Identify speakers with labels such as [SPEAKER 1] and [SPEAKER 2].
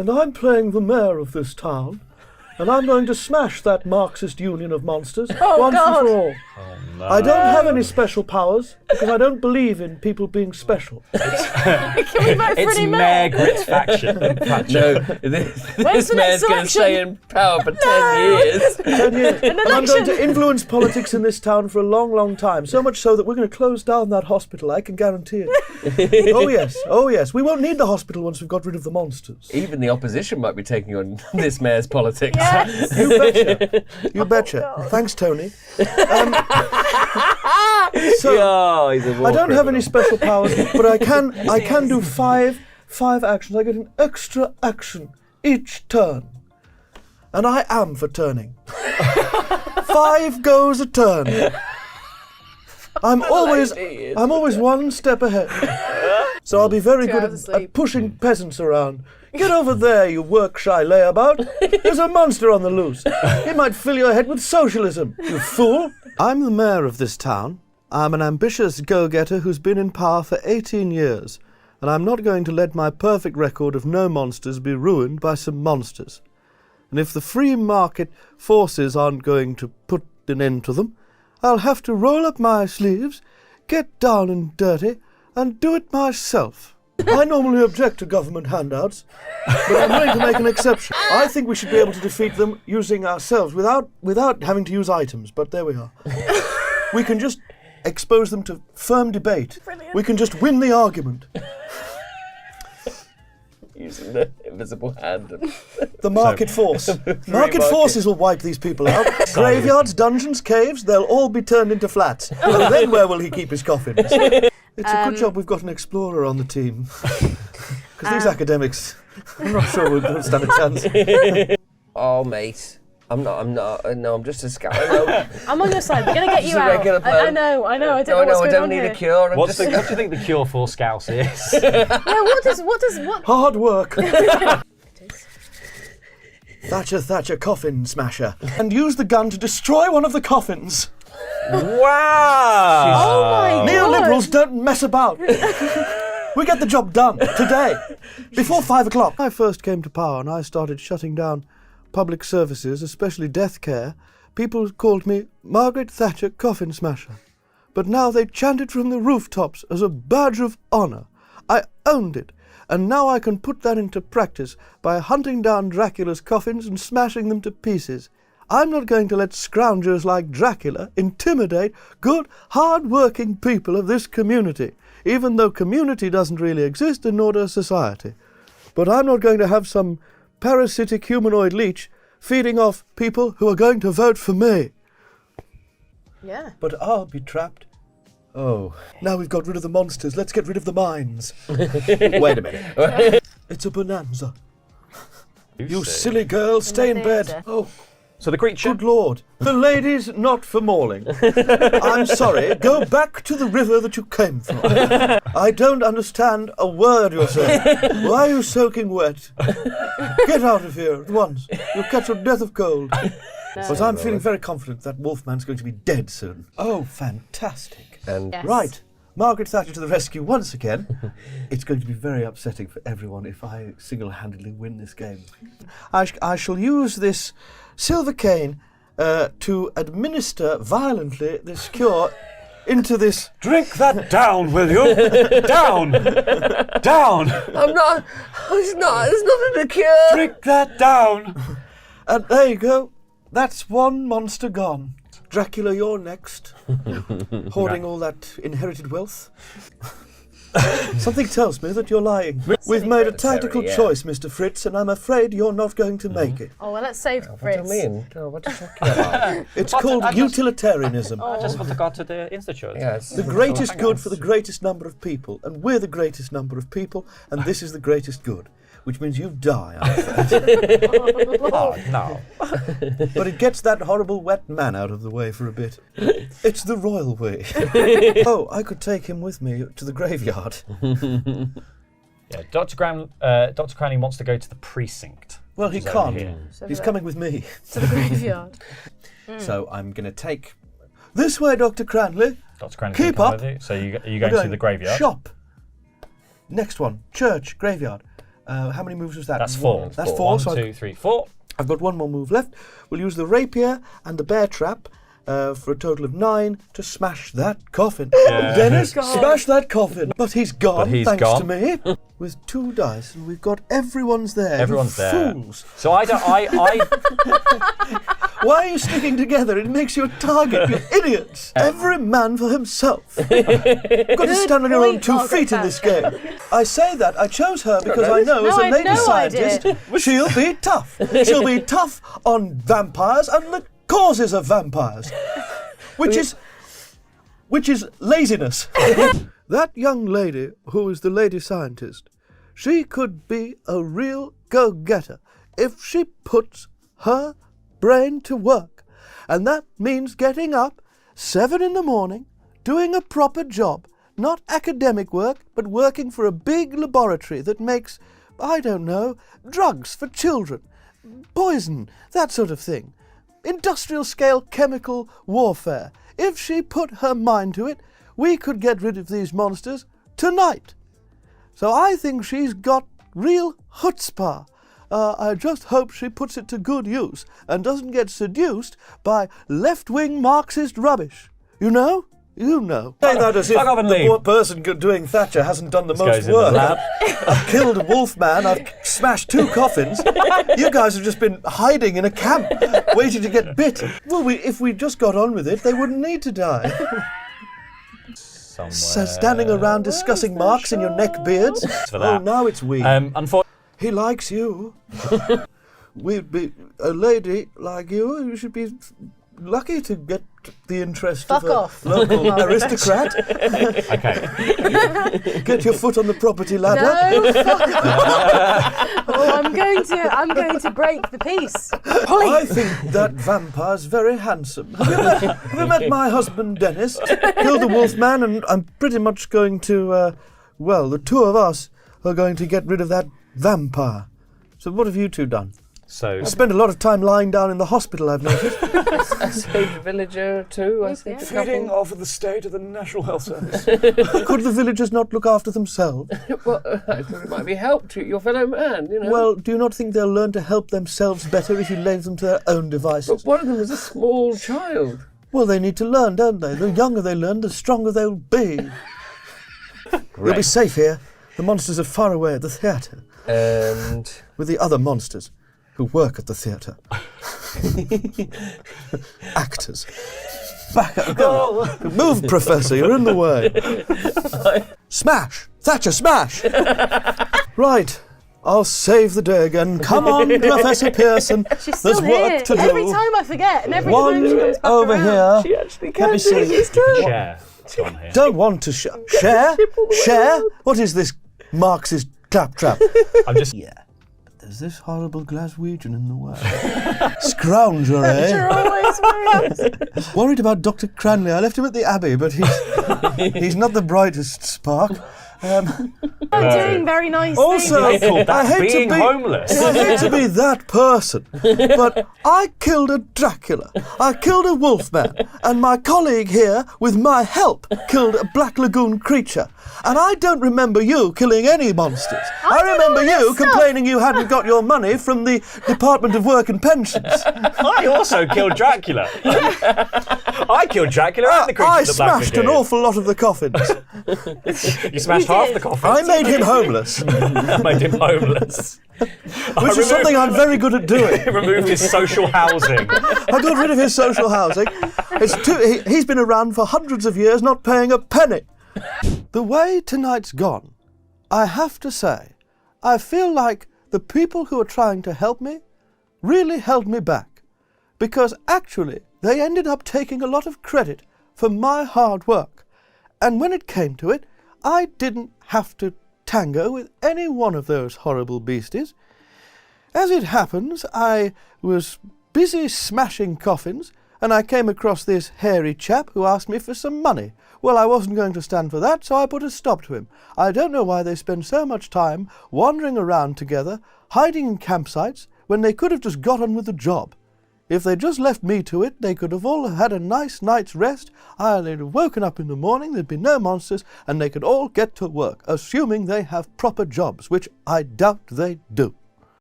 [SPEAKER 1] And I'm playing the mayor of this town, and I'm going to smash that Marxist union of monsters once and for all.
[SPEAKER 2] Oh, no.
[SPEAKER 1] I don't have any special powers because I don't believe in people being special.
[SPEAKER 3] Can we vote for
[SPEAKER 2] It's
[SPEAKER 3] any mayor?
[SPEAKER 2] Margaret's faction.
[SPEAKER 4] No, this
[SPEAKER 3] the
[SPEAKER 4] mayor's
[SPEAKER 3] next
[SPEAKER 4] going to stay
[SPEAKER 3] election?
[SPEAKER 4] in power for 10 years.
[SPEAKER 1] 10 years. And I'm going to influence politics in this town for a long, long time. So much so that we're going to close down that hospital, I can guarantee it. Oh yes. We won't need the hospital once we've got rid of the monsters.
[SPEAKER 4] Even the opposition might be taking on this mayor's politics.
[SPEAKER 3] Yes.
[SPEAKER 1] You betcha. You betcha. Thanks, Tony. So,
[SPEAKER 4] Oh, he's a war
[SPEAKER 1] I don't have
[SPEAKER 4] criminal.
[SPEAKER 1] any special powers, but I can do five actions. I get an extra action each turn. And I am for turning. 5 goes a turn. I'm always one step ahead. So I'll be very
[SPEAKER 3] 2
[SPEAKER 1] good
[SPEAKER 3] hours of
[SPEAKER 1] at
[SPEAKER 3] sleep.
[SPEAKER 1] pushing peasants around. Get over there, you work-shy layabout. There's a monster on the loose. He might fill your head with socialism, you fool. I'm the mayor of this town. I'm an ambitious go-getter who's been in power for 18 years, and I'm not going to let my perfect record of no monsters be ruined by some monsters. And if the free market forces aren't going to put an end to them, I'll have to roll up my sleeves, get down and dirty, and do it myself. I normally object to government handouts, but I'm going to make an exception. I think we should be able to defeat them using ourselves without having to use items, but there we are. We can just expose them to firm debate.
[SPEAKER 3] Brilliant.
[SPEAKER 1] We can just win the argument.
[SPEAKER 4] Using the invisible hand.
[SPEAKER 1] The market force. Market
[SPEAKER 4] market.
[SPEAKER 1] forces will wipe these people out. Graveyards, dungeons, caves, they'll all be turned into flats. And then where will he keep his coffins? It's a good job we've got an explorer on the team. Because these academics, I'm not sure we'll stand a chance.
[SPEAKER 4] Oh, mate. I'm just a scout.
[SPEAKER 3] I'm on your side. We're going to get you
[SPEAKER 4] Just a
[SPEAKER 3] out.
[SPEAKER 4] regular bloke.
[SPEAKER 3] I know. I don't know what's
[SPEAKER 4] I
[SPEAKER 3] going
[SPEAKER 4] don't
[SPEAKER 3] on
[SPEAKER 4] need
[SPEAKER 3] here.
[SPEAKER 4] a cure.
[SPEAKER 2] What do you think the cure for Scouse is?
[SPEAKER 3] Yeah, what?
[SPEAKER 1] Hard work. Thatcher, coffin smasher. And use the gun to destroy one of the coffins.
[SPEAKER 2] Wow!
[SPEAKER 3] Oh my God.
[SPEAKER 1] Neoliberals don't mess about. We get the job done today, before 5 o'clock. When I first came to power and I started shutting down public services, especially death care, people called me Margaret Thatcher Coffin Smasher. But now they chant it from the rooftops as a badge of honour. I owned it, and now I can put that into practice by hunting down Dracula's coffins and smashing them to pieces. I'm not going to let scroungers like Dracula intimidate good, hard-working people of this community, even though community doesn't really exist and nor does society. But I'm not going to have some parasitic humanoid leech feeding off people who are going to vote for me.
[SPEAKER 3] Yeah.
[SPEAKER 1] But I'll be trapped. Oh. Now we've got rid of the monsters, let's get rid of the mines. Wait a minute. It's a bonanza. You silly girl, stay in bed. Oh,
[SPEAKER 2] So the creature.
[SPEAKER 1] good lord. The lady's not for mauling. I'm sorry, go back to the river that you came from. I don't understand a word you're saying. Why are you soaking wet? Get out of here at once. You'll catch a death of cold. But I'm feeling very confident that Wolfman's going to be dead soon. Oh, fantastic.
[SPEAKER 4] And
[SPEAKER 3] Yes.
[SPEAKER 1] Right. Margaret Thatcher to the rescue once again. It's going to be very upsetting for everyone if I single-handedly win this game. I shall use this silver cane to administer violently this cure into this...
[SPEAKER 2] Drink that down, will you? Down! Down!
[SPEAKER 4] it's not in the cure.
[SPEAKER 2] Drink that down!
[SPEAKER 1] And there you go. That's one monster gone. Dracula, you're next. Hoarding all that inherited wealth. Something tells me that you're lying. We've made a tactical
[SPEAKER 4] yeah.
[SPEAKER 1] choice, Mr. Fritz, and I'm afraid you're not going to make it.
[SPEAKER 3] Oh, well, let's save
[SPEAKER 4] What
[SPEAKER 3] Fritz.
[SPEAKER 4] do you mean? Oh, what are you talking about?
[SPEAKER 1] It's
[SPEAKER 2] But
[SPEAKER 1] called
[SPEAKER 2] I just-
[SPEAKER 1] utilitarianism.
[SPEAKER 2] I just want to go to the institute.
[SPEAKER 4] Yes.
[SPEAKER 1] The greatest good for the greatest number of people, and we're the greatest number of people, and this is the greatest good, which means you die, I'm afraid.
[SPEAKER 2] Oh, no.
[SPEAKER 1] But it gets that horrible wet man out of the way for a bit. It's the royal way. Oh, I could take him with me to the graveyard.
[SPEAKER 2] Yeah, Dr. Cranley wants to go to the precinct.
[SPEAKER 1] Well, he
[SPEAKER 2] which is over
[SPEAKER 1] can't.
[SPEAKER 2] here.
[SPEAKER 1] He's coming with me.
[SPEAKER 3] To the graveyard.
[SPEAKER 1] So I'm going to take... This way, Dr. Cranley.
[SPEAKER 2] Dr. Cranley's
[SPEAKER 1] Keep
[SPEAKER 2] gonna come
[SPEAKER 1] up.
[SPEAKER 2] with you. So are you
[SPEAKER 1] We're
[SPEAKER 2] going to the graveyard?
[SPEAKER 1] Shop. Next one. Church, graveyard. How many moves was that?
[SPEAKER 2] That's 4.
[SPEAKER 1] That's 4.
[SPEAKER 2] 1,
[SPEAKER 1] So
[SPEAKER 2] 2, 3, 4.
[SPEAKER 1] I've got one more move left. We'll use the rapier and the bear trap for a total of 9 to smash that coffin.
[SPEAKER 2] Yeah.
[SPEAKER 1] Dennis,
[SPEAKER 3] God.
[SPEAKER 1] smash that coffin. But he's gone,
[SPEAKER 2] But he's
[SPEAKER 1] thanks
[SPEAKER 2] gone.
[SPEAKER 1] to me. With 2 dice, and we've got everyone's there. You
[SPEAKER 2] Everyone's there.
[SPEAKER 1] Fools.
[SPEAKER 2] So I don't. I
[SPEAKER 1] Why are you sticking together? It makes you a target, you idiots. Every man for himself. You've got to stand on your own
[SPEAKER 3] point,
[SPEAKER 1] 2
[SPEAKER 3] Margaret
[SPEAKER 1] feet in this
[SPEAKER 3] Thatcher.
[SPEAKER 1] game. I say that. I chose her because I know
[SPEAKER 3] No,
[SPEAKER 1] as
[SPEAKER 3] I
[SPEAKER 1] a
[SPEAKER 3] had
[SPEAKER 1] lady
[SPEAKER 3] no
[SPEAKER 1] scientist,
[SPEAKER 3] idea.
[SPEAKER 1] she'll be tough. She'll be tough on vampires and the causes of vampires. Which is laziness. That young lady who is the lady scientist, she could be a real go-getter if she puts her brain to work. And that means getting up 7 in the morning, doing a proper job, not academic work, but working for a big laboratory that makes, I don't know, drugs for children, poison, that sort of thing. Industrial scale chemical warfare. If she put her mind to it, we could get rid of these monsters tonight. So I think she's got real chutzpah. I just hope she puts it to good use and doesn't get seduced by left-wing Marxist rubbish. You know? You know. Say that as if
[SPEAKER 2] Fuck off and
[SPEAKER 1] the
[SPEAKER 2] leave.
[SPEAKER 1] poor person doing Thatcher hasn't done the most
[SPEAKER 2] goes in the
[SPEAKER 1] work.
[SPEAKER 2] lab.
[SPEAKER 1] I've killed a wolf man, I've smashed 2 coffins. You guys have just been hiding in a camp, waiting to get bit. Well, if we just got on with it, they wouldn't need to die.
[SPEAKER 2] somewhere.
[SPEAKER 1] So standing around discussing marks in your neck beards?
[SPEAKER 2] For that.
[SPEAKER 1] Oh, now it's we.
[SPEAKER 2] Unfortunately,
[SPEAKER 1] He likes you. We'd be a lady like you. You should be lucky to get the interest
[SPEAKER 3] Fuck
[SPEAKER 1] of a
[SPEAKER 3] off.
[SPEAKER 1] local aristocrat.
[SPEAKER 2] okay.
[SPEAKER 1] Get your foot on the property ladder.
[SPEAKER 3] No, fuck off. Oh, I'm going to break the peace.
[SPEAKER 1] I think that vampire's very handsome. Have you met my husband Dennis? Killed the wolf man, and I'm pretty much going to, the 2 of us are going to get rid of that vampire. So what have you 2 done?
[SPEAKER 2] So
[SPEAKER 1] I spend a lot of time lying down in the hospital, I've noticed.
[SPEAKER 4] I saved a villager too. I saved a couple.
[SPEAKER 1] off of the state of the National Health Service. Could the villagers not look after themselves?
[SPEAKER 4] Well, I thought it might be help to your fellow man, you know.
[SPEAKER 1] Well, do you not think they'll learn to help themselves better if you leave them to their own devices?
[SPEAKER 4] But one of them was a small child.
[SPEAKER 1] Well, they need to learn, don't they? The younger they learn, the stronger they'll be. You'll be safe here. The monsters are far away at the theatre.
[SPEAKER 4] And
[SPEAKER 1] With the other monsters who work at the theatre. Actors. Back up. Go. Move, Professor, you're in the way. Smash! Thatcher, smash! Right. I'll save the day again. Come on, Professor Pearson.
[SPEAKER 3] She's
[SPEAKER 1] There's
[SPEAKER 3] still here.
[SPEAKER 1] work to do.
[SPEAKER 3] Every time I forget, and every time she
[SPEAKER 1] One
[SPEAKER 3] comes back
[SPEAKER 1] over
[SPEAKER 3] around.
[SPEAKER 1] here.
[SPEAKER 4] she actually
[SPEAKER 1] Let
[SPEAKER 4] can
[SPEAKER 1] me
[SPEAKER 4] do
[SPEAKER 1] see.
[SPEAKER 4] it. It's true.
[SPEAKER 2] share. It's on here.
[SPEAKER 1] Don't want to share? Share? What is this Marxist claptrap?
[SPEAKER 2] I'm just.
[SPEAKER 1] Yeah. But there's this horrible Glaswegian in the way. Scrounger, eh?
[SPEAKER 3] You're always wins.
[SPEAKER 1] Worried about Dr. Cranley. I left him at the Abbey, but he's not the brightest spark.
[SPEAKER 3] I'm doing very nice
[SPEAKER 1] Also,
[SPEAKER 3] things.
[SPEAKER 2] Called that
[SPEAKER 1] I hate
[SPEAKER 2] being
[SPEAKER 1] to be
[SPEAKER 2] homeless.
[SPEAKER 1] I hate to be that person, but I killed a Dracula. I killed a wolfman, and my colleague here, with my help, killed a Black Lagoon creature. And I don't remember you killing any monsters. I remember you complaining you hadn't got your money from the Department of Work and Pensions.
[SPEAKER 2] I also killed Dracula. I killed Dracula and the creature
[SPEAKER 1] I
[SPEAKER 2] of the Black
[SPEAKER 1] smashed an
[SPEAKER 2] Lagoon.
[SPEAKER 1] awful lot of the coffins.
[SPEAKER 2] You smashed
[SPEAKER 3] You
[SPEAKER 2] half
[SPEAKER 3] did.
[SPEAKER 2] the coffin.
[SPEAKER 1] I made him homeless,
[SPEAKER 2] made him homeless.
[SPEAKER 1] which is something I'm very good at doing.
[SPEAKER 2] Removed his social housing.
[SPEAKER 1] I got rid of his social housing. He's been around for hundreds of years, not paying a penny. The way tonight's gone, I have to say, I feel like the people who are trying to help me really held me back, because actually they ended up taking a lot of credit for my hard work. And when it came to it, I didn't have to tango with any one of those horrible beasties. As it happens, I was busy smashing coffins, and I came across this hairy chap who asked me for some money. Well, I wasn't going to stand for that, so I put a stop to him. I don't know why they spend so much time wandering around together, hiding in campsites, when they could have just got on with the job. If they'd just left me to it, they could have all had a nice night's rest. They'd have woken up in the morning, there'd be no monsters, and they could all get to work, assuming they have proper jobs, which I doubt they do.